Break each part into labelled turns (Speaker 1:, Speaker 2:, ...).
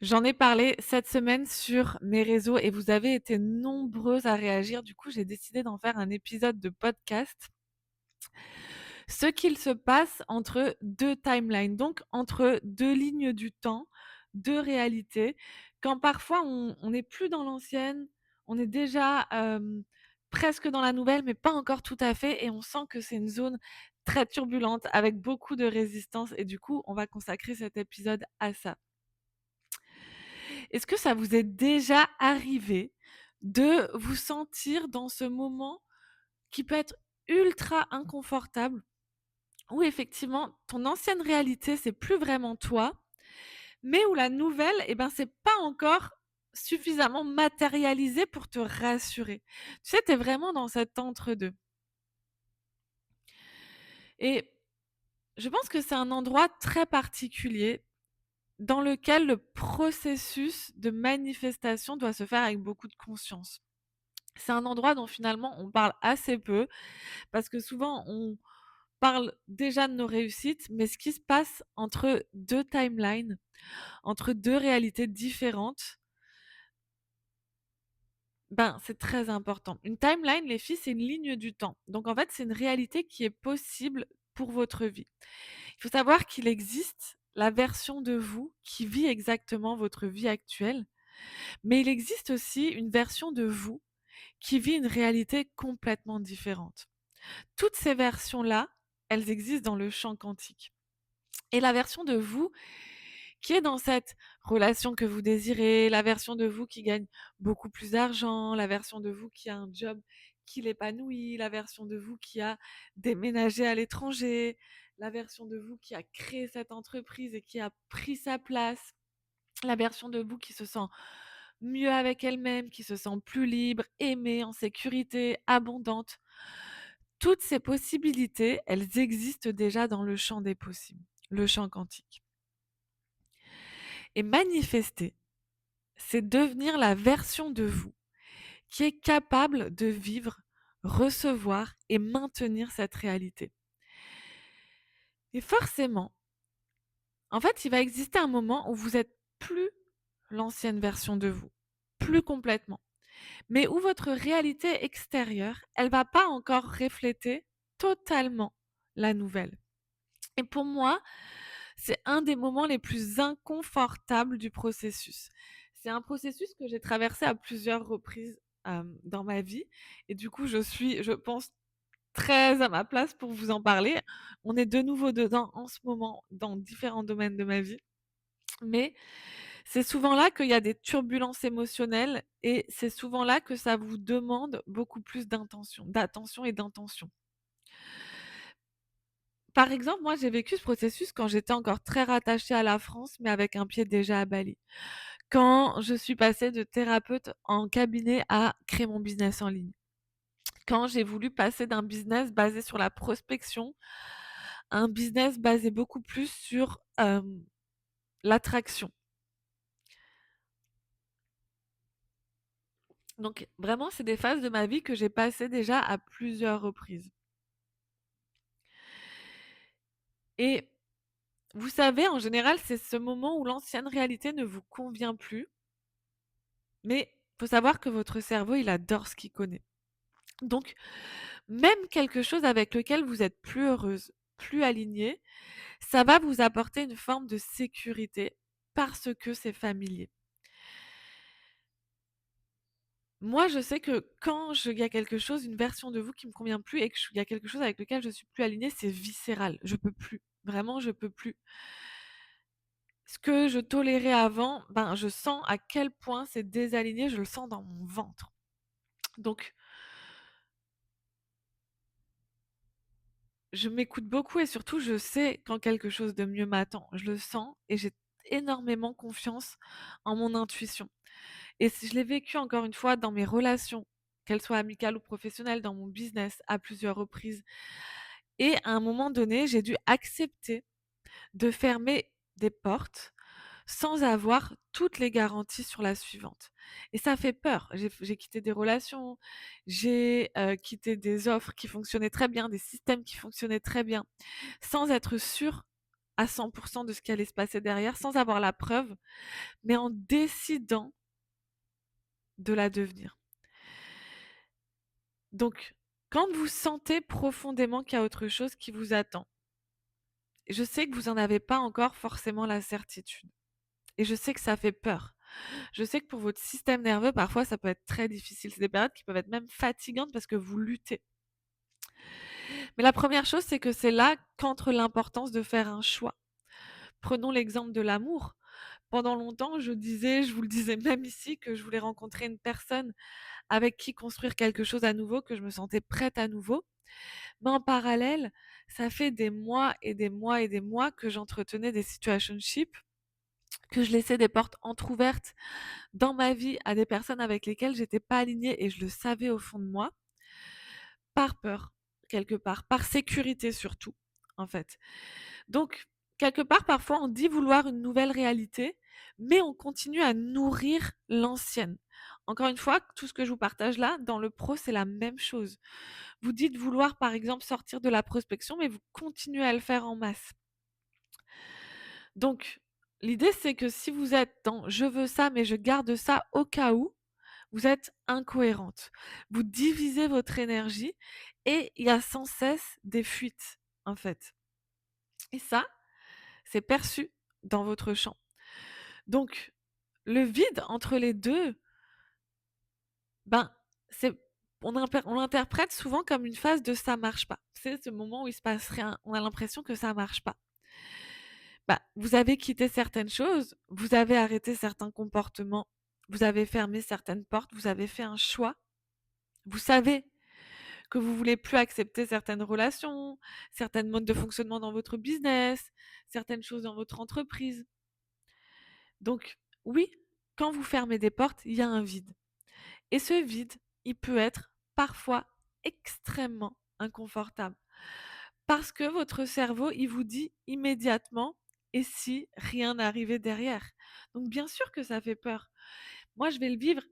Speaker 1: J'en ai parlé cette semaine sur mes réseaux et vous avez été nombreuses à réagir. Du coup, j'ai décidé d'en faire un épisode de podcast. Ce qu'il se passe entre 2 timelines, donc entre 2 lignes du temps, 2 réalités, quand parfois on n'est plus dans l'ancienne, on est déjà, presque dans la nouvelle, mais pas encore tout à fait et on sent que c'est une zone très turbulente avec beaucoup de résistance et du coup, on va consacrer cet épisode à ça. Est-ce que ça vous est déjà arrivé de vous sentir dans ce moment qui peut être ultra inconfortable, où effectivement ton ancienne réalité, c'est plus vraiment toi, mais où la nouvelle, eh ben, c'est pas encore suffisamment matérialisé pour te rassurer? Tu sais, tu es vraiment dans cet entre-deux et je pense que c'est un endroit très particulier dans lequel le processus de manifestation doit se faire avec beaucoup de conscience. C'est un endroit dont finalement on parle assez peu parce que souvent on parle déjà de nos réussites, mais ce qui se passe entre 2 timelines, entre 2 réalités différentes, ben, c'est très important. Une timeline, les filles, c'est une ligne du temps. Donc en fait, c'est une réalité qui est possible pour votre vie. Il faut savoir qu'il existe la version de vous qui vit exactement votre vie actuelle, mais il existe aussi une version de vous qui vit une réalité complètement différente. Toutes ces versions-là, elles existent dans le champ quantique. Et la version de vous qui est dans cette relation que vous désirez, la version de vous qui gagne beaucoup plus d'argent, la version de vous qui a un job qui l'épanouit, la version de vous qui a déménagé à l'étranger, la version de vous qui a créé cette entreprise et qui a pris sa place, la version de vous qui se sent mieux avec elle-même, qui se sent plus libre, aimée, en sécurité, abondante. Toutes ces possibilités, elles existent déjà dans le champ des possibles, le champ quantique. Et manifester, c'est devenir la version de vous qui est capable de vivre, recevoir et maintenir cette réalité. Et forcément, en fait, il va exister un moment où vous êtes plus l'ancienne version de vous, plus complètement, mais où votre réalité extérieure, elle va pas encore refléter totalement la nouvelle. Et pour moi, c'est un des moments les plus inconfortables du processus. C'est un processus que j'ai traversé à plusieurs reprises, dans ma vie et du coup, je suis, je pense, très à ma place pour vous en parler. On est de nouveau dedans en ce moment dans différents domaines de ma vie, mais c'est souvent là qu'il y a des turbulences émotionnelles et c'est souvent là que ça vous demande beaucoup plus d'attention et d'intention. Par exemple, moi, j'ai vécu ce processus quand j'étais encore très rattachée à la France, mais avec un pied déjà à Bali. Quand je suis passée de thérapeute en cabinet à créer mon business en ligne. Quand j'ai voulu passer d'un business basé sur la prospection à un business basé beaucoup plus sur, l'attraction. Donc vraiment, c'est des phases de ma vie que j'ai passées déjà à plusieurs reprises. Et vous savez, en général, c'est ce moment où l'ancienne réalité ne vous convient plus, mais faut savoir que votre cerveau, il adore ce qu'il connaît. Donc même quelque chose avec lequel vous êtes plus heureuse, plus alignée, ça va vous apporter une forme de sécurité parce que c'est familier. Moi, je sais que quand il y a quelque chose, une version de vous qui me convient plus et il y a quelque chose avec lequel je suis plus alignée, c'est viscéral. Je peux plus. Vraiment, je peux plus. Ce que je tolérais avant, ben, je sens à quel point c'est désaligné, je le sens dans mon ventre. Donc, je m'écoute beaucoup et surtout, je sais quand quelque chose de mieux m'attend. Je le sens et j'ai énormément confiance en mon intuition. Et si je l'ai vécu encore une fois dans mes relations, qu'elles soient amicales ou professionnelles, dans mon business à plusieurs reprises. Et à un moment donné, j'ai dû accepter de fermer des portes sans avoir toutes les garanties sur la suivante. Et ça fait peur. J'ai quitté des relations, j'ai quitté des offres qui fonctionnaient très bien, des systèmes qui fonctionnaient très bien, sans être sûre à 100% de ce qui allait se passer derrière, sans avoir la preuve, mais en décidant de la devenir. Donc, quand vous sentez profondément qu'il y a autre chose qui vous attend, je sais que vous n'en avez pas encore forcément la certitude. Et je sais que ça fait peur. Je sais que pour votre système nerveux, parfois, ça peut être très difficile. C'est des périodes qui peuvent être même fatigantes parce que vous luttez. Mais la première chose, c'est que c'est là qu'entre l'importance de faire un choix. Prenons l'exemple de l'amour. Pendant longtemps, je vous le disais même ici, que je voulais rencontrer une personne avec qui construire quelque chose à nouveau, que je me sentais prête à nouveau. Mais en parallèle, ça fait des mois et des mois et des mois que j'entretenais des situationships, que je laissais des portes entr'ouvertes dans ma vie à des personnes avec lesquelles j'étais pas alignée et je le savais au fond de moi, par peur, quelque part, par sécurité surtout, en fait. Donc, quelque part, parfois, on dit vouloir une nouvelle réalité, mais on continue à nourrir l'ancienne. Encore une fois, tout ce que je vous partage là, dans le pro, c'est la même chose. Vous dites vouloir, par exemple, sortir de la prospection, mais vous continuez à le faire en masse. Donc, l'idée, c'est que si vous êtes dans je veux ça, mais je garde ça au cas où, vous êtes incohérente. Vous divisez votre énergie et il y a sans cesse des fuites, en fait. Et ça, c'est perçu dans votre champ. Donc, le vide entre les deux, ben, c'est, on l'interprète souvent comme une phase de ça marche pas. C'est ce moment où il se passe rien. On a l'impression que ça marche pas. Bah, vous avez quitté certaines choses, vous avez arrêté certains comportements, vous avez fermé certaines portes, vous avez fait un choix. Vous savez que vous voulez plus accepter certaines relations, certains modes de fonctionnement dans votre business, certaines choses dans votre entreprise. Donc, oui, quand vous fermez des portes, il y a un vide. Et ce vide, il peut être parfois extrêmement inconfortable. Parce que votre cerveau, il vous dit immédiatement, et si rien n'arrivait derrière? Donc bien sûr que ça fait peur. Moi, je vais le vivre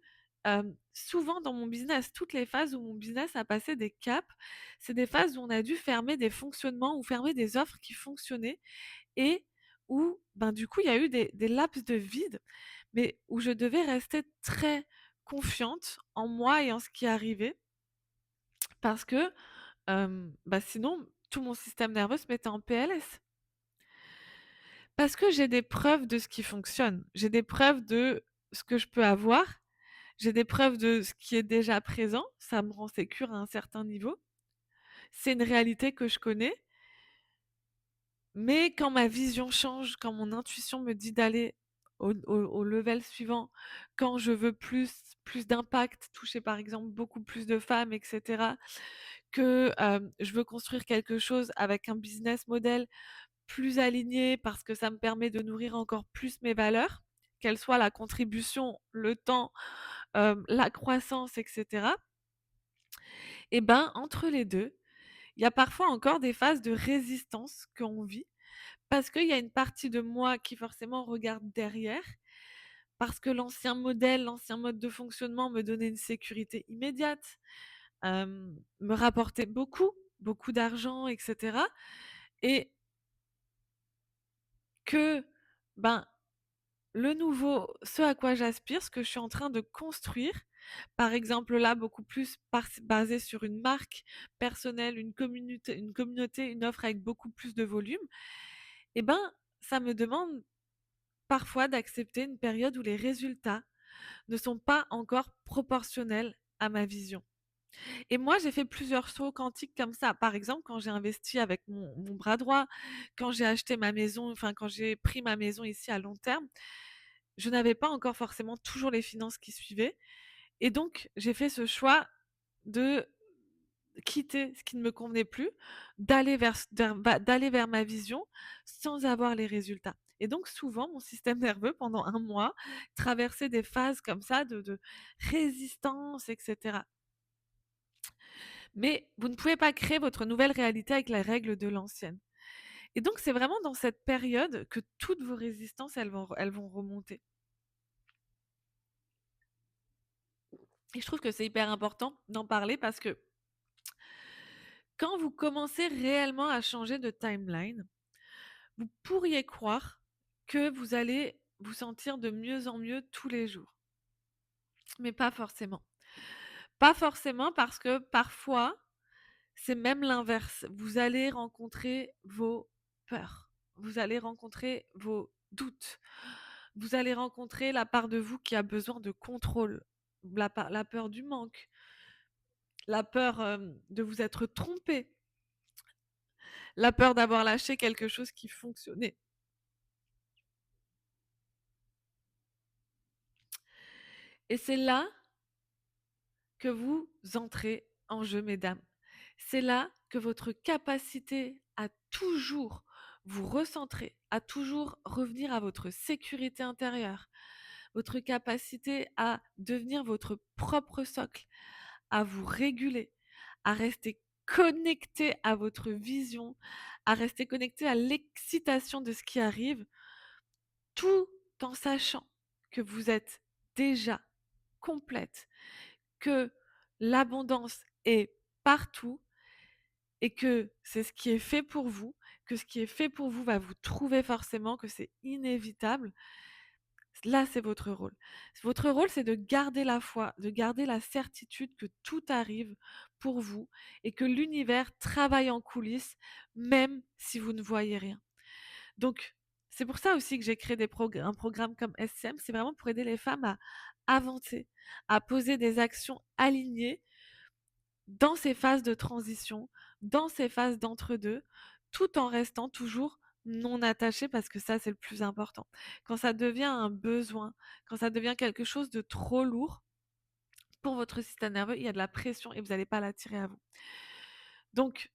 Speaker 1: souvent dans mon business. Toutes les phases où mon business a passé des caps, c'est des phases où on a dû fermer des fonctionnements ou fermer des offres qui fonctionnaient et où, ben, du coup, il y a eu des laps de vide, mais où je devais rester très confiante en moi et en ce qui arrivait parce que bah, sinon, tout mon système nerveux se mettait en PLS. Parce que j'ai des preuves de ce qui fonctionne. J'ai des preuves de ce que je peux avoir. J'ai des preuves de ce qui est déjà présent. Ça me rend sécure à un certain niveau. C'est une réalité que je connais. Mais quand ma vision change, quand mon intuition me dit d'aller au level suivant, quand je veux plus d'impact, toucher par exemple beaucoup plus de femmes, etc., que je veux construire quelque chose avec un business model plus aligné parce que ça me permet de nourrir encore plus mes valeurs, qu'elles soient la contribution, le temps, la croissance, etc. Et ben, entre les deux, il y a parfois encore des phases de résistance qu'on vit parce qu'il y a une partie de moi qui forcément regarde derrière, parce que l'ancien modèle, l'ancien mode de fonctionnement me donnait une sécurité immédiate, me rapportait beaucoup, beaucoup d'argent, etc. Et que, ben, le nouveau, ce à quoi j'aspire, ce que je suis en train de construire, par exemple là, beaucoup plus basé sur une marque personnelle, une communauté, une offre avec beaucoup plus de volume, eh ben, ça me demande parfois d'accepter une période où les résultats ne sont pas encore proportionnels à ma vision. Et moi, j'ai fait plusieurs sauts quantiques comme ça. Par exemple, quand j'ai investi avec mon bras droit, quand j'ai acheté ma maison, enfin quand j'ai pris ma maison ici à long terme, je n'avais pas encore forcément toujours les finances qui suivaient. Et donc, j'ai fait ce choix de quitter ce qui ne me convenait plus, d'aller vers ma vision sans avoir les résultats. Et donc souvent, mon système nerveux, pendant un mois, traversait des phases comme ça de résistance, etc. Mais vous ne pouvez pas créer votre nouvelle réalité avec les règles de l'ancienne. Et donc c'est vraiment dans cette période que toutes vos résistances, elles vont remonter. Et je trouve que c'est hyper important d'en parler parce que quand vous commencez réellement à changer de timeline, vous pourriez croire que vous allez vous sentir de mieux en mieux tous les jours. Mais pas forcément. Pas forcément parce que parfois, c'est même l'inverse. Vous allez rencontrer vos peurs. Vous allez rencontrer vos doutes. Vous allez rencontrer la part de vous qui a besoin de contrôle. La peur du manque, la peur de vous être trompé, la peur d'avoir lâché quelque chose qui fonctionnait. Et c'est là que vous entrez en jeu, mesdames. C'est là que votre capacité à toujours vous recentrer, à toujours revenir à votre sécurité intérieure, votre capacité à devenir votre propre socle, à vous réguler, à rester connecté à votre vision, à rester connecté à l'excitation de ce qui arrive, tout en sachant que vous êtes déjà complète, que l'abondance est partout et que c'est ce qui est fait pour vous, que ce qui est fait pour vous va vous trouver forcément, que c'est inévitable. Là, c'est votre rôle. Votre rôle, c'est de garder la foi, de garder la certitude que tout arrive pour vous et que l'univers travaille en coulisses, même si vous ne voyez rien. Donc, c'est pour ça aussi que j'ai créé un programme comme SCM, c'est vraiment pour aider les femmes à avancer, à poser des actions alignées dans ces phases de transition, dans ces phases d'entre-deux, tout en restant toujours non attaché parce que ça, c'est le plus important. Quand ça devient un besoin, quand ça devient quelque chose de trop lourd pour votre système nerveux, il y a de la pression et vous n'allez pas l'attirer à vous. Donc,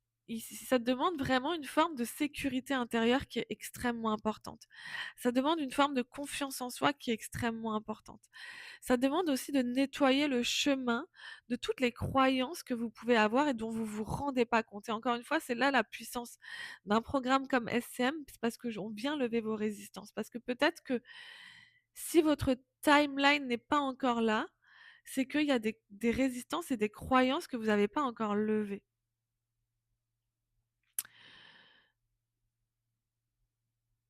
Speaker 1: ça demande vraiment une forme de sécurité intérieure qui est extrêmement importante. Ça demande une forme de confiance en soi qui est extrêmement importante. Ça demande aussi de nettoyer le chemin de toutes les croyances que vous pouvez avoir et dont vous vous rendez pas compte. Et encore une fois, c'est là la puissance d'un programme comme SCM, c'est parce que on vient lever vos résistances. Parce que peut-être que si votre timeline n'est pas encore là, c'est qu'il y a des résistances et des croyances que vous n'avez pas encore levées.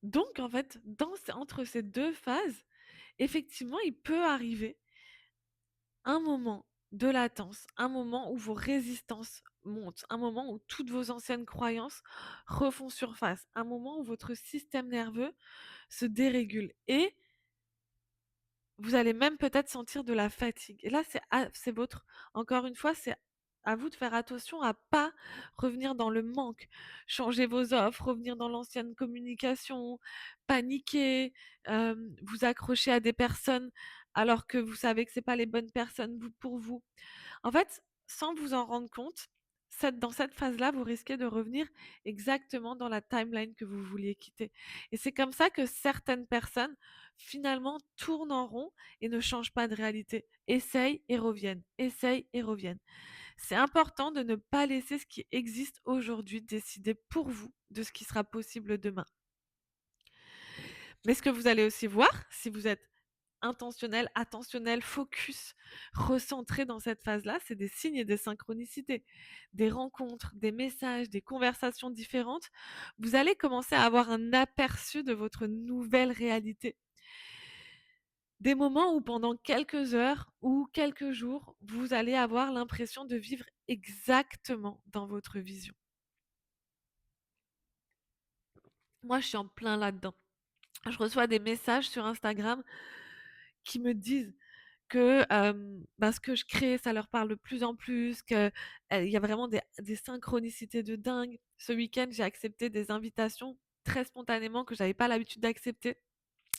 Speaker 1: Donc, en fait, entre ces deux phases, effectivement, il peut arriver un moment de latence, un moment où vos résistances montent, un moment où toutes vos anciennes croyances refont surface, un moment où votre système nerveux se dérégule et vous allez même peut-être sentir de la fatigue. Et là, c'est votre, encore une fois, c'est à vous de faire attention à pas revenir dans le manque, changer vos offres, revenir dans l'ancienne communication, paniquer, vous accrocher à des personnes alors que vous savez que c'est pas les bonnes personnes pour vous. En fait, sans vous en rendre compte, dans cette phase-là, vous risquez de revenir exactement dans la timeline que vous vouliez quitter. Et c'est comme ça que certaines personnes, finalement, tournent en rond et ne changent pas de réalité. Essayent et reviennent, essayent et reviennent. C'est important de ne pas laisser ce qui existe aujourd'hui décider pour vous de ce qui sera possible demain. Mais ce que vous allez aussi voir, si vous êtes intentionnel, attentionnel, focus, recentré dans cette phase-là, c'est des signes et des synchronicités, des rencontres, des messages, des conversations différentes. Vous allez commencer à avoir un aperçu de votre nouvelle réalité. Des moments où pendant quelques heures ou quelques jours, vous allez avoir l'impression de vivre exactement dans votre vision. Moi, je suis en plein là-dedans. Je reçois des messages sur Instagram qui me disent que ce que je crée, ça leur parle de plus en plus, qu'il y a vraiment des synchronicités de dingue. Ce week-end, j'ai accepté des invitations très spontanément que j'avais pas l'habitude d'accepter.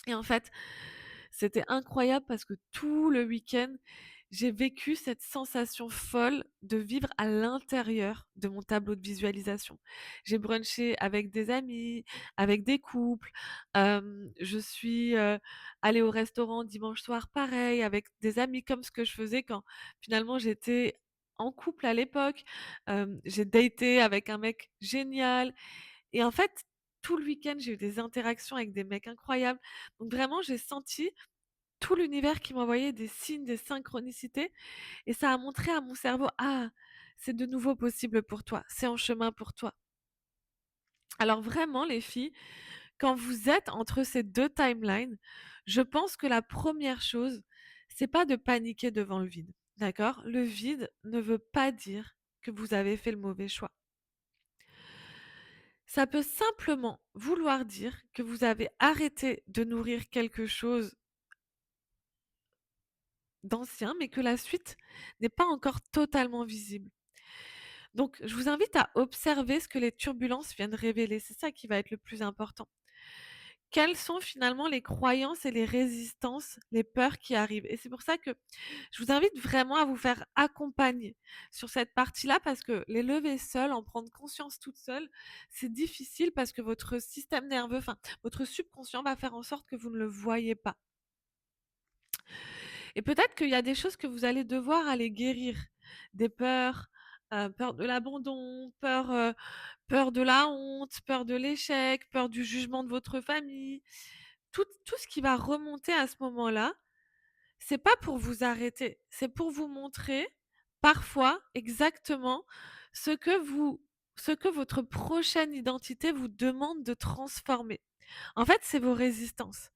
Speaker 1: Et en fait, c'était incroyable parce que tout le week-end, j'ai vécu cette sensation folle de vivre à l'intérieur de mon tableau de visualisation. J'ai brunché avec des amis, avec des couples. Je suis allée au restaurant dimanche soir, pareil, avec des amis, comme ce que je faisais quand finalement j'étais en couple à l'époque. J'ai daté avec un mec génial. Et en fait, tout le week-end, j'ai eu des interactions avec des mecs incroyables. Donc vraiment, j'ai senti tout l'univers qui m'envoyait des signes, des synchronicités. Et ça a montré à mon cerveau, ah, c'est de nouveau possible pour toi, c'est en chemin pour toi. Alors vraiment, les filles, Quand vous êtes entre ces 2 timelines, je pense que la première chose, c'est pas de paniquer devant le vide, d'accord? Le vide ne veut pas dire que vous avez fait le mauvais choix. Ça peut simplement vouloir dire que vous avez arrêté de nourrir quelque chose d'ancien, mais que la suite n'est pas encore totalement visible. Donc, je vous invite à observer ce que les turbulences viennent révéler. C'est ça qui va être le plus important. Quelles sont finalement les croyances et les résistances, les peurs qui arrivent? Et c'est pour ça que je vous invite vraiment à vous faire accompagner sur cette partie-là, parce que les lever seul, en prendre conscience toute seule, c'est difficile parce que votre système nerveux, enfin, votre subconscient va faire en sorte que vous ne le voyez pas. Et peut-être qu'il y a des choses que vous allez devoir aller guérir, des peurs, peur de l'abandon, peur de la honte, peur de l'échec, peur du jugement de votre famille. Tout ce qui va remonter à ce moment-là, c'est pas pour vous arrêter, c'est pour vous montrer, parfois, exactement ce que votre prochaine identité vous demande de transformer. En fait, c'est vos résistances.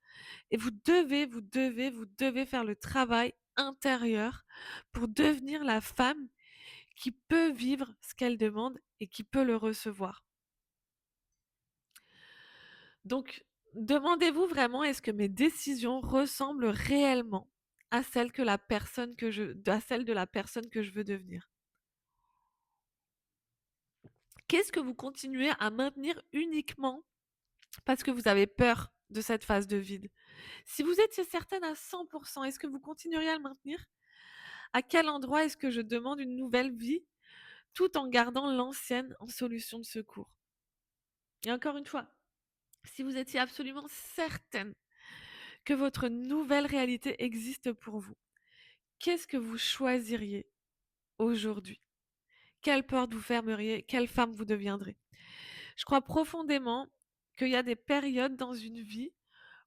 Speaker 1: Et vous devez faire le travail intérieur pour devenir la femme qui peut vivre ce qu'elle demande et qui peut le recevoir. Donc, demandez-vous vraiment, est-ce que mes décisions ressemblent réellement à celle que la personne que je à celle de la personne que je veux devenir? Qu'est-ce que vous continuez à maintenir uniquement parce que vous avez peur de cette phase de vide? Si vous étiez certaine à 100%, est-ce que vous continueriez à le maintenir? À quel endroit est-ce que je demande une nouvelle vie tout en gardant l'ancienne en solution de secours? Et encore une fois, si vous étiez absolument certaine que votre nouvelle réalité existe pour vous, qu'est-ce que vous choisiriez aujourd'hui? Quelle porte vous fermeriez? Quelle femme vous deviendrez? Je crois profondément qu'il y a des périodes dans une vie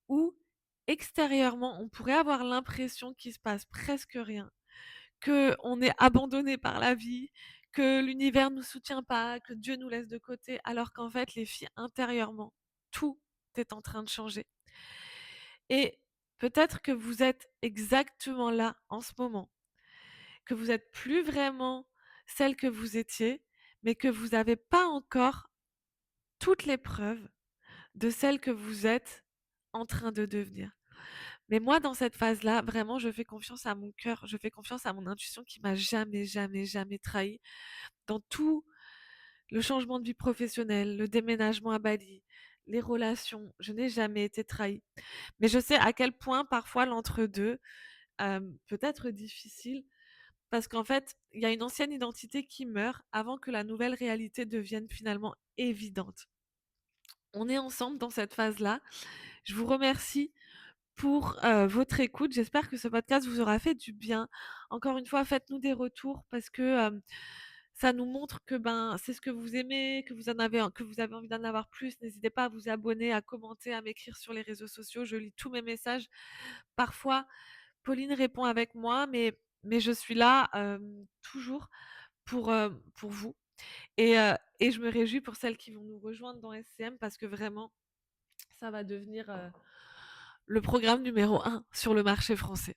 Speaker 1: où, extérieurement, on pourrait avoir l'impression qu'il se passe presque rien, qu'on est abandonné par la vie, que l'univers ne nous soutient pas, que Dieu nous laisse de côté, alors qu'en fait, les filles, intérieurement, tout est en train de changer. Et peut-être que vous êtes exactement là en ce moment, que vous n'êtes plus vraiment celle que vous étiez, mais que vous n'avez pas encore toutes les preuves de celle que vous êtes en train de devenir. Mais moi, dans cette phase-là, vraiment, je fais confiance à mon cœur, je fais confiance à mon intuition qui m'a jamais, jamais, jamais trahi dans tout le changement de vie professionnelle, le déménagement à Bali, les relations. Je n'ai jamais été trahie. Mais je sais à quel point parfois l'entre-deux peut être difficile parce qu'en fait, il y a une ancienne identité qui meurt avant que la nouvelle réalité devienne finalement évidente. On est ensemble dans cette phase-là. Je vous remercie pour votre écoute. J'espère que ce podcast vous aura fait du bien. Encore une fois, faites-nous des retours parce que ça nous montre que ben c'est ce que vous aimez, que vous avez envie d'en avoir plus. N'hésitez pas à vous abonner, à commenter, à m'écrire sur les réseaux sociaux. Je lis tous mes messages. Parfois, Pauline répond avec moi, mais je suis là toujours pour vous. Et je me réjouis pour celles qui vont nous rejoindre dans SCM parce que vraiment, ça va devenir le programme numéro 1 sur le marché français.